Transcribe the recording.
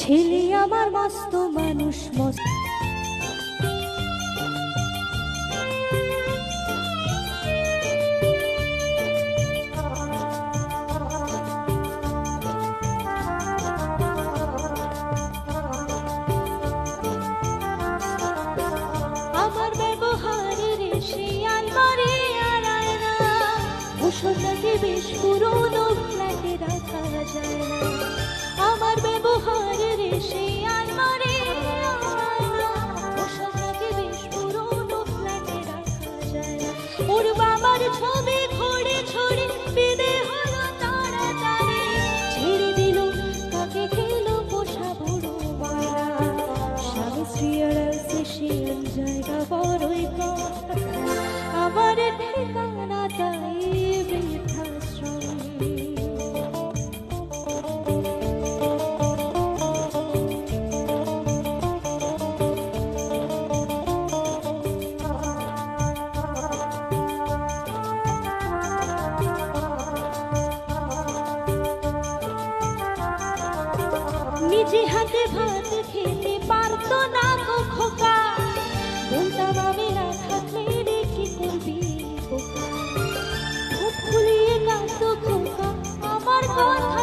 ছেলে আমার মস্ত মানুষ মস্ত আমার ব্যবহারের সে আলমারি আড়ায় না ওষুধটাকে বেশ পুরোনো ফ্ল্যাটে রাখা যায় না আমার ব্যবহারের সে আলমারি আড়ায় না ওষুধটাকে বেশ পুরোনো ফ্ল্যাটে রাখা যায় না ওর বাবার ছবি ঘড়ে ছড়ে বিদে হলো তাড়াতাড়ি ছেড়ে দিল কাকে খেলো পোষা বড় মারা স্বামী স্ত্রী আড়াইছে সে জায়গা বড়ই আমার ঠিকানা তাই বৃদ্ধাশ্রম নিজে হাতে ভাত খেতে পারতো না গো খোকা বলতাম আমি না থাকলে রে কি করবি খোকা খুলিয়ে কাঁদতো খোকা আমার কথা